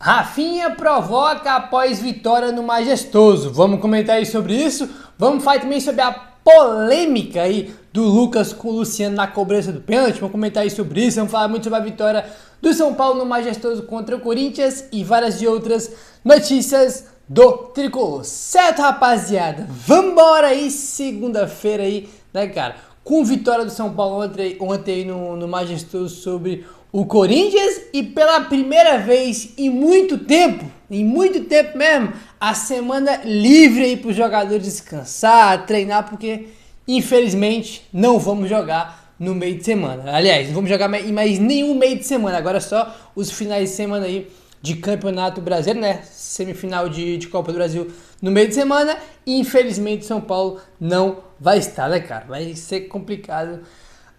Rafinha provoca após vitória no Majestoso. Vamos comentar aí sobre isso. Vamos falar também sobre a polêmica aí do Lucas com o Luciano na cobrança do pênalti. Vamos comentar aí sobre isso. Vamos falar muito sobre a vitória do São Paulo no Majestoso contra o Corinthians e várias de outras notícias do Tricolor. Certo, rapaziada? Vambora aí, segunda-feira aí, né, cara? Com vitória do São Paulo ontem aí no Majestoso sobre o Corinthians e pela primeira vez em muito tempo mesmo, a semana livre aí para os jogadores descansar, treinar, porque infelizmente não vamos jogar no meio de semana. Aliás, não vamos jogar em mais nenhum meio de semana, agora só os finais de semana aí de Campeonato Brasileiro, né? Semifinal de Copa do Brasil no meio de semana. E infelizmente São Paulo não vai estar, né, cara? Vai ser complicado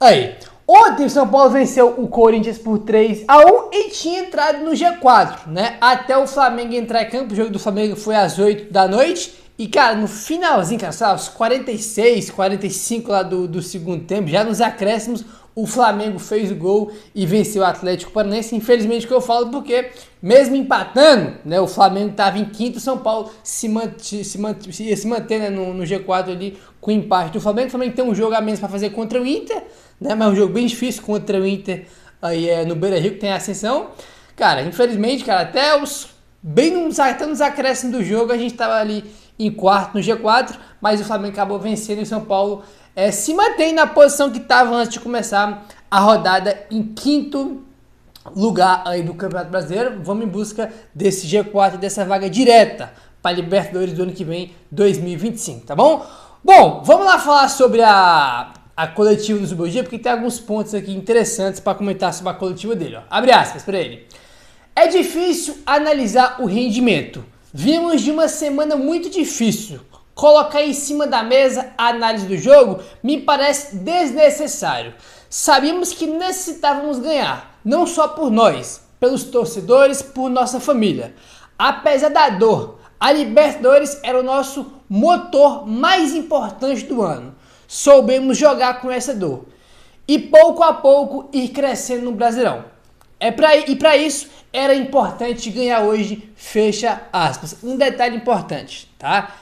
aí. Ontem o São Paulo venceu o Corinthians por 3-1 e tinha entrado no G4, né? Até o Flamengo entrar em campo. O jogo do Flamengo foi às 8 da noite. E, cara, no finalzinho, cara, sabe, aos 46, 45 lá do segundo tempo, já nos acréscimos, o Flamengo fez o gol e venceu o Atlético Paranaense. Infelizmente, que eu falo porque, mesmo empatando, né, o Flamengo estava em quinto, o São Paulo ia se manter, né, no G4 ali com o empate do Flamengo. O Flamengo tem um jogo a menos para fazer contra o Inter, né, mas um jogo bem difícil contra o Inter aí no Beira-Rio, que tem a ascensão. Cara, infelizmente, cara, até nos acréscimos do jogo, a gente estava ali em quarto no G4, mas o Flamengo acabou vencendo e o São Paulo se mantém na posição que estava antes de começar a rodada, em quinto lugar aí do Campeonato Brasileiro. Vamos em busca desse G4 e dessa vaga direta para a Libertadores do ano que vem, 2025, tá bom? Bom, vamos lá falar sobre a coletiva do Zubeldia, porque tem alguns pontos aqui interessantes para comentar sobre a coletiva dele. Ó. Abre aspas para ele. É difícil analisar o rendimento. Vimos de uma semana muito difícil. Colocar em cima da mesa a análise do jogo me parece desnecessário. Sabíamos que necessitávamos ganhar, não só por nós, pelos torcedores, por nossa família. Apesar da dor, a Libertadores era o nosso motor mais importante do ano. Soubemos jogar com essa dor e pouco a pouco ir crescendo no Brasileirão. E para isso era importante ganhar hoje, fecha aspas. Um detalhe importante, tá?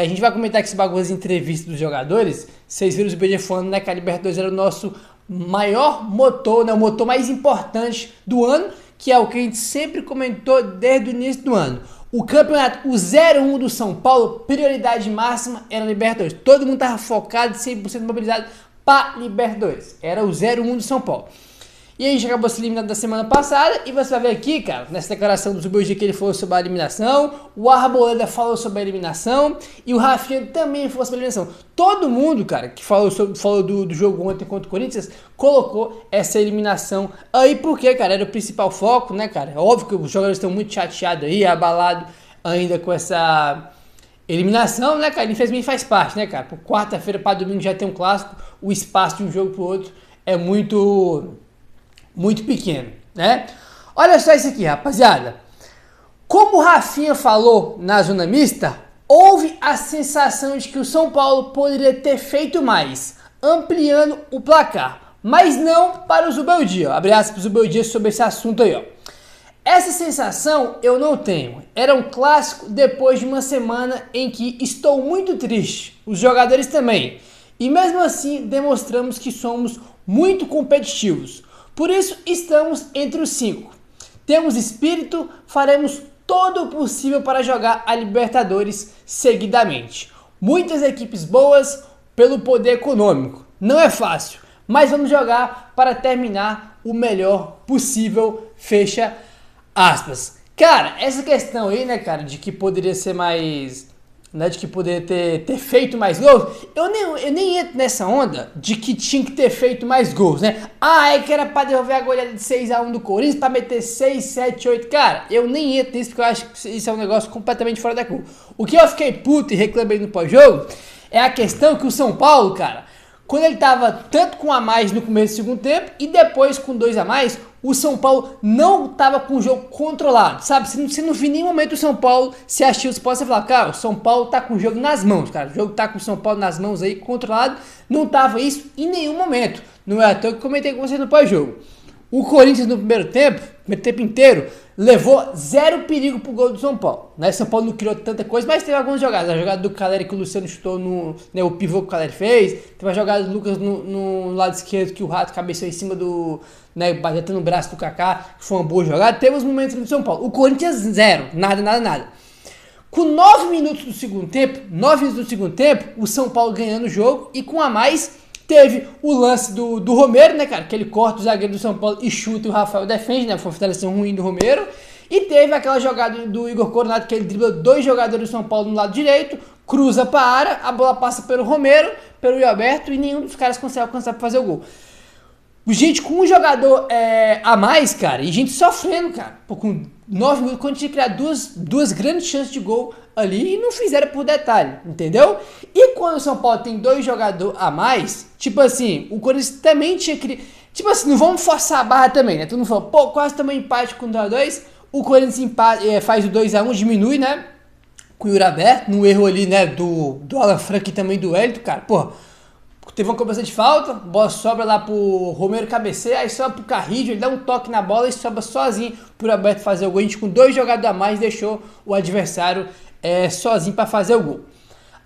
A gente vai comentar aqui esse bagulho de entrevista dos jogadores. Vocês viram os BG falando, né, que a Libertadores era o nosso maior motor, né, o motor mais importante do ano, que é o que a gente sempre comentou desde o início do ano. O campeonato, o 0-1 do São Paulo, prioridade máxima era a Libertadores. Todo mundo estava focado, 100% mobilizado para Libertadores. Era o 0-1 do São Paulo. E a gente acabou se eliminando da semana passada. E você vai ver aqui, cara, nessa declaração do Zubeldia, que ele falou sobre a eliminação. O Arboleda falou sobre a eliminação. E o Rafinha também falou sobre a eliminação. Todo mundo, cara, que falou do jogo ontem contra o Corinthians, colocou essa eliminação aí. Porque, cara, era o principal foco, né, cara? É óbvio que os jogadores estão muito chateados aí, abalados ainda com essa eliminação, né, cara? Infelizmente faz parte, né, cara? Por quarta-feira para domingo já tem um clássico. O espaço de um jogo pro outro é muito pequeno, né? Olha só isso aqui, rapaziada. Como o Rafinha falou na zona mista, houve a sensação de que o São Paulo poderia ter feito mais, ampliando o placar, mas não para o Zubeldia. Abre aspas para o Zubeldia sobre esse assunto aí, ó. Essa sensação eu não tenho. Era um clássico depois de uma semana em que estou muito triste. Os jogadores também. E mesmo assim demonstramos que somos muito competitivos. Por isso estamos entre os 5. Temos espírito, faremos todo o possível para jogar a Libertadores seguidamente. Muitas equipes boas pelo poder econômico. Não é fácil, mas vamos jogar para terminar o melhor possível, fecha aspas. Cara, essa questão aí, né, cara, de que poderia ser mais, né, de que poderia ter feito mais gols, eu nem entro nessa onda de que tinha que ter feito mais gols, né? É que era pra devolver a goleada de 6-1 do Corinthians, pra meter 6, 7, 8. Cara, eu nem entro nisso porque eu acho que isso é um negócio completamente fora da curva. O que eu fiquei puto e reclamei no pós-jogo é a questão que o São Paulo, cara, quando ele tava tanto com a mais no começo do segundo tempo e depois com 2 a mais, o São Paulo não tava com o jogo controlado, sabe? Você não viu em nenhum momento o São Paulo se assistir os postos e falar, cara, o São Paulo tá com o jogo nas mãos, cara. O jogo tá com o São Paulo nas mãos aí, controlado. Não tava isso em nenhum momento. Não é à toa que eu comentei com você no pós-jogo. O Corinthians no primeiro tempo inteiro, levou zero perigo pro gol do São Paulo. Né? São Paulo não criou tanta coisa, mas teve algumas jogadas. A jogada do Caleri que o Luciano chutou no... Né, o pivô que o Caleri fez. Teve a jogada do Lucas no lado esquerdo que o Rato cabeceou em cima do... Né, batendo no braço do Kaká, que foi uma boa jogada. Teve os momentos do São Paulo. O Corinthians, zero. Nada. Com 9 minutos do segundo tempo, o São Paulo ganhando o jogo e com a mais... Teve o lance do Romero, né, cara? Que ele corta o zagueiro do São Paulo e chuta e o Rafael defende, né? Foi uma finalização ruim do Romero. E teve aquela jogada do Igor Coronado, que ele dribla 2 jogadores do São Paulo no lado direito, cruza pra área, a bola passa pelo Romero, pelo Gilberto e nenhum dos caras consegue alcançar pra fazer o gol. Gente, com um jogador a mais, cara, e gente sofrendo, cara. Pô, com 9 minutos, quando tinha que criar duas grandes chances de gol ali e não fizeram por detalhe, entendeu? E quando o São Paulo tem 2 jogadores a mais, tipo assim, o Corinthians também tinha que... Tipo assim, não vamos forçar a barra também, né? Todo mundo falou, pô, quase também empate com o 2x2. O Corinthians faz o 2x1, diminui, né? Com o Yuri aberto, no erro ali, né? Do Alan Franco e também do Hélito, cara, pô... Teve uma cobrança de falta, bola sobra lá pro Romero cabecear, aí sobra pro Carrillo, ele dá um toque na bola e sobra sozinho pro Alberto fazer o gol. A gente com 2 jogadores a mais deixou o adversário sozinho para fazer o gol.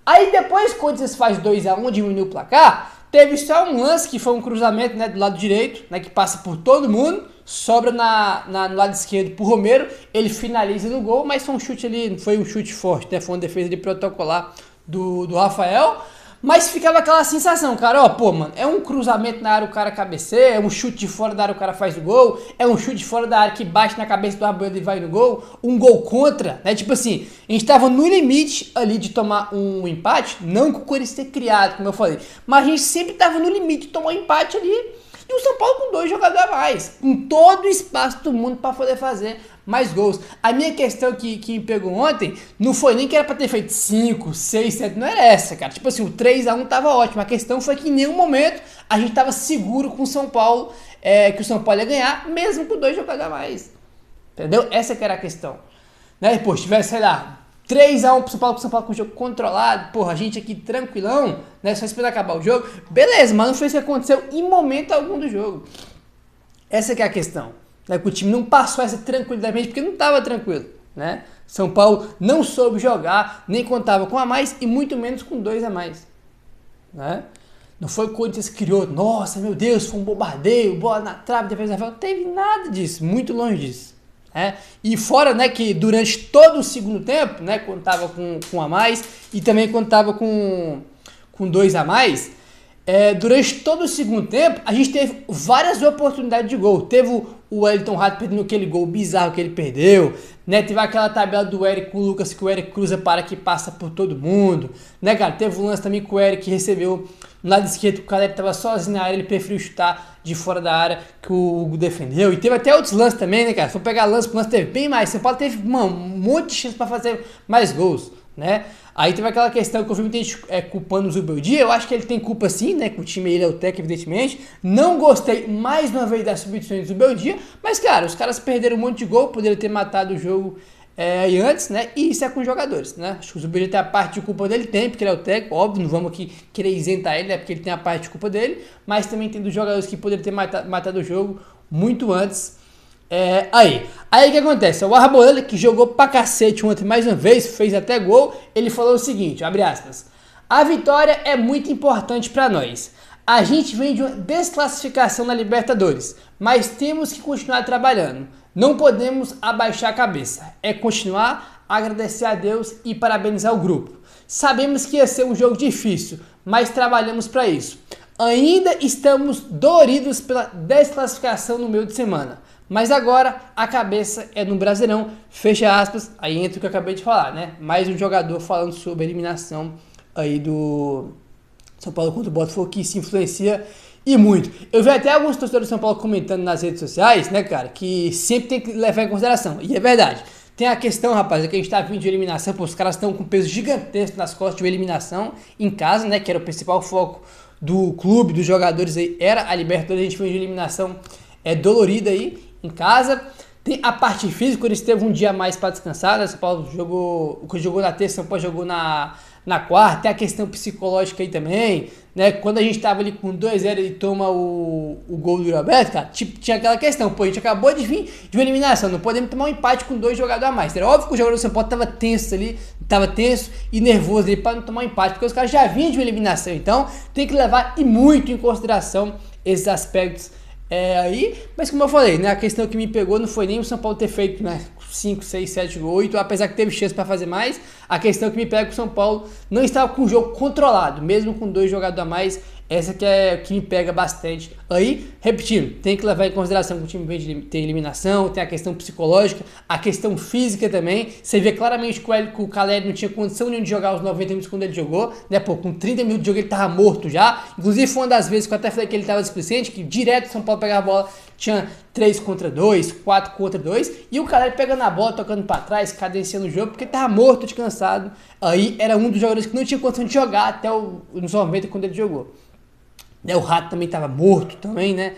Aí depois, quando vocês faz 2x1, diminui o placar, teve só um lance que foi um cruzamento, né, do lado direito, né, que passa por todo mundo, sobra no lado esquerdo pro Romero, ele finaliza no gol, mas foi um chute ali, não foi um chute forte, né, foi uma defesa de protocolar do Rafael. Mas ficava aquela sensação, cara, ó, pô, mano, é um cruzamento na área, o cara cabeceia, é um chute de fora da área, o cara faz o gol, é um chute de fora da área que bate na cabeça do Arboleda e vai no gol, um gol contra, né, tipo assim, a gente tava no limite ali de tomar um empate, não que o Corinthians ter criado, como eu falei, mas a gente sempre tava no limite de tomar um empate ali, e o São Paulo com 2 jogadores a mais, com todo o espaço do mundo para poder fazer mais gols. A minha questão que me pegou ontem não foi nem que era para ter feito 5, 6, 7, não era essa, cara. Tipo assim, o 3x1 tava ótimo. A questão foi que em nenhum momento a gente tava seguro com o São Paulo, que o São Paulo ia ganhar, mesmo com 2 jogadores a mais. Entendeu? Essa que era a questão. Né? Pô, se tivesse, sei lá, 3x1 pro São Paulo com o jogo controlado, porra, a gente aqui tranquilão, né? Só esperar acabar o jogo. Beleza, mas não foi isso que aconteceu em momento algum do jogo. Essa que é a questão. Né, que o time não passou essa tranquilidade, porque não estava tranquilo, né? São Paulo não soube jogar, nem contava com a mais e muito menos com 2 a mais, né? Não foi o Corinthians que criou, nossa, meu Deus, foi um bombardeio, bola na trave, defesa na frente, não teve nada disso, muito longe disso, né? E fora, né, que durante todo o segundo tempo, né, quando tava com a mais e também quando tava com 2 a mais, durante todo o segundo tempo, a gente teve várias oportunidades de gol. Teve o Wellington Rato perdendo aquele gol bizarro que ele perdeu, né? Teve aquela tabela do Eric com o Lucas, que o Eric cruza para que passa por todo mundo, né, cara? Teve um lance também que o Eric recebeu no lado esquerdo, que o Caleri estava sozinho na área, ele preferiu chutar de fora da área, que o Hugo defendeu. E teve até outros lances também, né, cara? Se for pegar lance por lance, teve bem mais. São Paulo teve, mano, um monte de chance para fazer mais gols, né? Aí teve aquela questão que eu vi muita gente culpando o Zubeldia. Eu acho que ele tem culpa sim, né? Que o time ele é o técnico, evidentemente. Não gostei mais uma vez das substituições do Zubeldia. Mas, cara, os caras perderam um monte de gol, poderiam ter matado o jogo aí antes, né? E isso é com os jogadores, né? Acho que o Zubeldia tem a parte de culpa dele, tem, porque ele é o técnico, óbvio, não vamos aqui querer isentar ele, né? Porque ele tem a parte de culpa dele. Mas também tem dos jogadores que poderiam ter matado o jogo muito antes. Aí o que acontece? O Arboleda, que jogou pra cacete ontem mais uma vez, fez até gol, ele falou o seguinte, abre aspas, a vitória é muito importante pra nós. A gente vem de uma desclassificação na Libertadores, mas temos que continuar trabalhando. Não podemos abaixar a cabeça. É continuar, agradecer a Deus e parabenizar o grupo. Sabemos que ia ser um jogo difícil, mas trabalhamos para isso. Ainda estamos doloridos pela desclassificação no meio de semana. Mas agora a cabeça é no Brasileirão, fecha aspas, aí entra o que eu acabei de falar, né? Mais um jogador falando sobre a eliminação aí do São Paulo contra o Botafogo, que se influencia e muito. Eu vi até alguns torcedores do São Paulo comentando nas redes sociais, né, cara, que sempre tem que levar em consideração, e é verdade. Tem a questão, rapaz, é que a gente tá vindo de eliminação, pô, os caras estão com peso gigantesco nas costas de uma eliminação em casa, né, que era o principal foco do clube, dos jogadores aí, era a Libertadores, a gente veio de eliminação dolorida aí, em casa. Tem a parte física, eles teve um dia a mais para descansar, né? São Paulo jogou na terça, São Paulo jogou na na quarta, tem a questão psicológica aí também, né? Quando a gente tava ali com 2-0 e toma o gol do Roberto, cara, tipo, tinha aquela questão, pô, a gente acabou de vir de uma eliminação, não podemos tomar um empate com 2 jogadores a mais. Era óbvio que o jogador do São Paulo tava tenso ali, tava tenso e nervoso ali pra não tomar um empate, porque os caras já vinham de uma eliminação, então tem que levar e muito em consideração esses aspectos aí, mas como eu falei, né, a questão que me pegou não foi nem o São Paulo ter feito, né, 5, 6, 7, 8, apesar que teve chance para fazer mais, a questão que me pega é que o São Paulo não estava com o jogo controlado, mesmo com 2 jogadores a mais, essa que me pega bastante. Aí, repetindo, tem que levar em consideração que o time vem de ter eliminação, tem a questão psicológica, a questão física também. Você vê claramente que o Caleri não tinha condição nenhuma de jogar os 90 minutos quando ele jogou, né? Pô, com 30 minutos de jogo ele tava morto já. Inclusive foi uma das vezes que eu até falei que ele tava displicente, que direto o São Paulo pegava a bola, tinha 3 contra 2, 4 contra 2, e o Caleri pegando a bola, tocando para trás, cadenciando o jogo, porque ele tava morto de cansado. Aí era um dos jogadores que não tinha condição de jogar até nos 90 quando ele jogou. O Rato também estava morto também, né?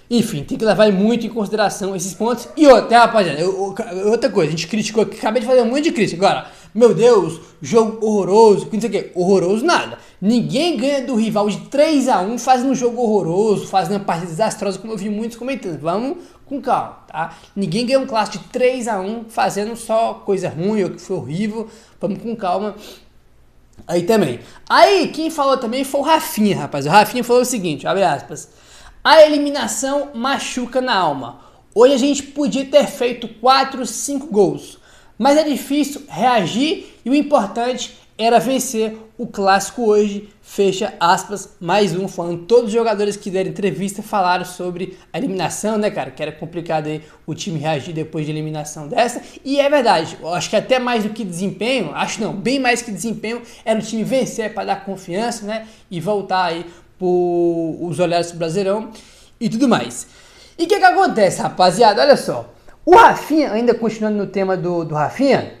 Enfim, tem que levar muito em consideração esses pontos. E outra, rapaziada, outra coisa, a gente criticou aqui, acabei de fazer um monte de crítica. Agora, meu Deus, jogo horroroso, não sei o que, horroroso nada. Ninguém ganha do rival de 3-1 fazendo um jogo horroroso, fazendo uma partida desastrosa, como eu vi muitos comentando. Vamos com calma, tá? Ninguém ganha um clássico de 3-1 fazendo só coisa ruim ou que foi horrível. Vamos com calma. Aí também. Aí, quem falou também foi o Rafinha, rapaz. O Rafinha falou o seguinte, abre aspas. A eliminação machuca na alma. Hoje a gente podia ter feito 4, 5 gols. Mas é difícil reagir e o importante era vencer o clássico hoje. Fecha aspas, mais um, falando. Todos os jogadores que deram entrevista falaram sobre a eliminação, né, cara? Que era complicado aí o time reagir depois de eliminação dessa. E é verdade, eu acho que até mais do que desempenho, acho não, bem mais que desempenho, era o time vencer para dar confiança, né? E voltar aí os olhares pro Brasileirão e tudo mais. E o que acontece, rapaziada? Olha só. O Rafinha, ainda continuando no tema do Rafinha,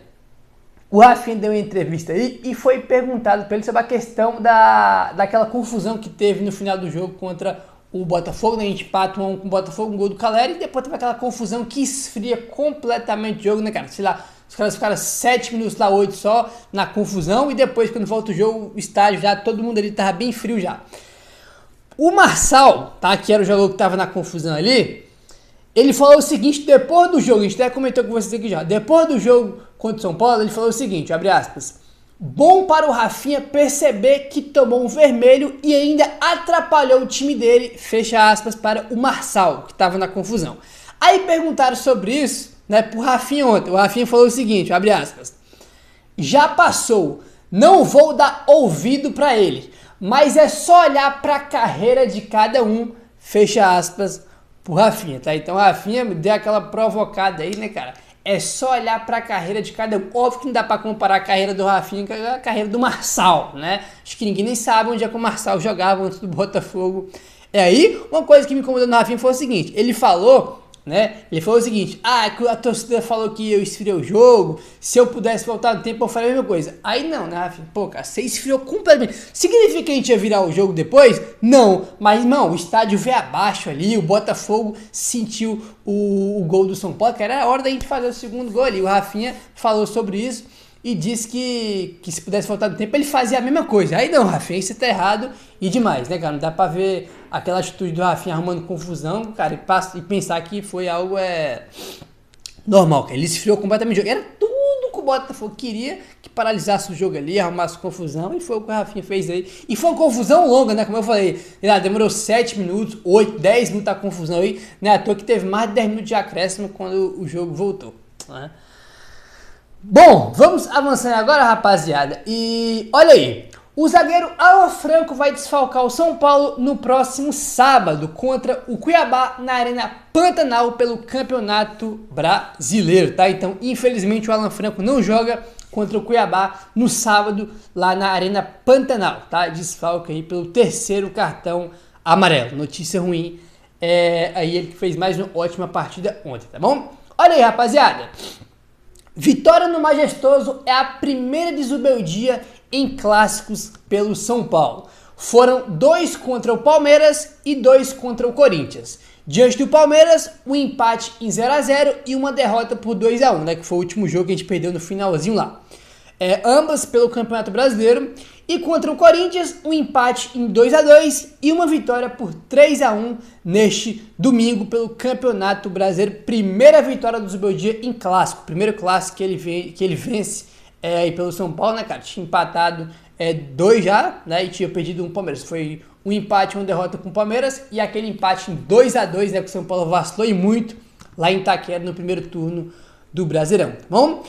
o Rafinha deu uma entrevista aí e foi perguntado para ele sobre a questão daquela confusão que teve no final do jogo contra o Botafogo, né? A gente empata com o Botafogo, um gol do Caleri, e depois teve aquela confusão que esfria completamente o jogo, né, cara? Sei lá, os caras ficaram 7 minutos lá, 8 só, na confusão, e depois quando volta o jogo, o estádio já, todo mundo ali tava bem frio já. O Marçal, tá, que era o jogador que tava na confusão ali, ele falou o seguinte, depois do jogo, a gente até comentou com vocês aqui já, depois do jogo contra o São Paulo, ele falou o seguinte, abre aspas, bom para o Rafinha perceber que tomou um vermelho e ainda atrapalhou o time dele, fecha aspas, para o Marçal, que estava na confusão. Aí perguntaram sobre isso, né, pro Rafinha ontem, o Rafinha falou o seguinte, abre aspas, já passou, não vou dar ouvido para ele, mas é só olhar para a carreira de cada um, fecha aspas, pro Rafinha, tá? Então o Rafinha deu aquela provocada aí, né, cara? É só olhar para a carreira de cada um. Óbvio que não dá para comparar a carreira do Rafinha com a carreira do Marçal, né? Acho que ninguém nem sabe onde é que o Marçal jogava antes do Botafogo. E aí, uma coisa que me incomodou no Rafinha foi o seguinte, ele falou, né? Ele falou o seguinte, a torcida falou que eu esfriei o jogo, se eu pudesse voltar no tempo eu faria a mesma coisa. Aí não, né, Rafinha? Pô, cara, você esfriou completamente. Significa que a gente ia virar o jogo depois? Não, mas, irmão, o estádio veio abaixo ali, o Botafogo sentiu o gol do São Paulo, que era a hora da gente fazer o segundo gol ali. O Rafinha falou sobre isso e disse que se pudesse voltar no tempo ele fazia a mesma coisa. Aí não, Rafinha, isso tá errado e demais, né, cara? Não dá pra ver aquela atitude do Rafinha arrumando confusão, cara, e pensar que foi algo normal, cara. Ele esfriou completamente o jogo. Era tudo que o Botafogo queria, que paralisasse o jogo ali, arrumasse confusão, e foi o que o Rafinha fez aí. E foi uma confusão longa, né? Como eu falei, demorou 7 minutos, 8, 10 minutos a confusão aí, né? À toa que teve mais de 10 minutos de acréscimo quando o jogo voltou, né? Bom, vamos avançando agora, rapaziada, e olha aí, o zagueiro Alan Franco vai desfalcar o São Paulo no próximo sábado contra o Cuiabá na Arena Pantanal pelo Campeonato Brasileiro, tá? Então, infelizmente, o Alan Franco não joga contra o Cuiabá no sábado lá na Arena Pantanal, tá? Desfalca aí pelo 3º cartão amarelo, notícia ruim, aí ele que fez mais uma ótima partida ontem, tá bom? Olha aí, rapaziada. Vitória no Majestoso é a primeira de Zubeldia em clássicos pelo São Paulo. Foram 2 contra o Palmeiras e 2 contra o Corinthians. Diante do Palmeiras, um empate em 0-0 e uma derrota por 2-1, né, que foi o último jogo que a gente perdeu no finalzinho lá. ambas pelo Campeonato Brasileiro. E contra o Corinthians, um empate em 2-2 e uma vitória por 3-1 neste domingo pelo Campeonato Brasileiro. Primeira vitória do Zubeldia em clássico, primeiro clássico que ele vence aí pelo São Paulo, né, cara? Tinha empatado 2 já, né, e tinha perdido um Palmeiras. Foi um empate, uma derrota com o Palmeiras e aquele empate em 2-2, né, que o São Paulo vacilou e muito lá em Itaquera no primeiro turno do Brasileirão, tá bom?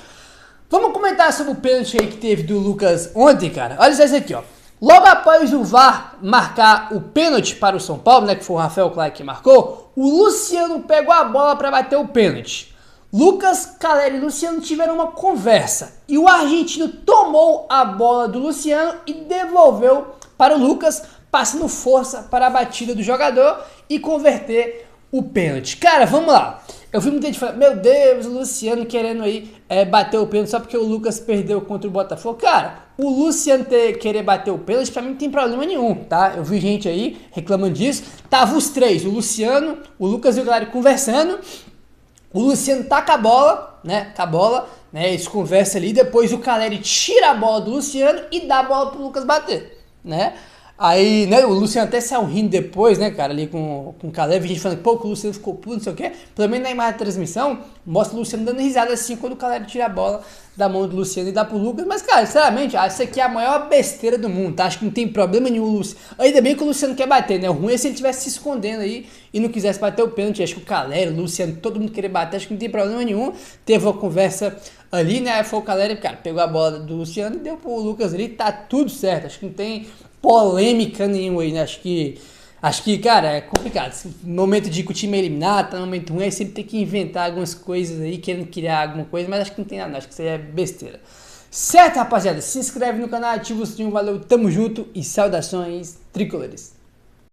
Vamos comentar sobre o pênalti aí que teve do Lucas ontem, cara. Olha só isso aqui, ó. Logo após o VAR marcar o pênalti para o São Paulo, né, que foi o Rafael Clay que marcou, o Luciano pegou a bola para bater o pênalti. Lucas, Caleri e Luciano tiveram uma conversa e o argentino tomou a bola do Luciano e devolveu para o Lucas, passando força para a batida do jogador e converter o pênalti. Cara, vamos lá. Eu vi muita gente falando, meu Deus, o Luciano querendo aí bater o pênalti só porque o Lucas perdeu contra o Botafogo. Cara, o Luciano querer bater o pênalti pra mim não tem problema nenhum, tá? Eu vi gente aí reclamando disso. Tava os três, o Luciano, o Lucas e o Caleri conversando. O Luciano tá com a bola, né? Eles conversam ali, depois o Caleri tira a bola do Luciano e dá a bola pro Lucas bater, né? Aí, né, o Luciano até saiu rindo depois, né, cara, ali com o Caleri, a gente falando que, pô, que o Luciano ficou puto, não sei o quê. Pelo menos na imagem da transmissão, mostra o Luciano dando risada assim, quando o Caleri tira a bola da mão do Luciano e dá pro Lucas. Mas, cara, sinceramente, isso aqui é a maior besteira do mundo, tá? Acho que não tem problema nenhum, Luciano. Ainda bem que o Luciano quer bater, né? O ruim é se ele estivesse se escondendo aí e não quisesse bater o pênalti. Acho que o Caleri, o Luciano, todo mundo querer bater, acho que não tem problema nenhum. Teve uma conversa ali, né? Aí foi o Caleri, cara, pegou a bola do Luciano e deu pro Lucas ali, tá tudo certo. Acho que não tem polêmica nenhuma aí, né? Acho que, cara, é complicado. No momento de que o time é eliminado, tá no momento ruim, aí sempre tem que inventar algumas coisas aí, querendo criar alguma coisa, mas acho que não tem nada, acho que isso aí é besteira. Certo, rapaziada? Se inscreve no canal, ativa o sininho, valeu, tamo junto e saudações tricolores.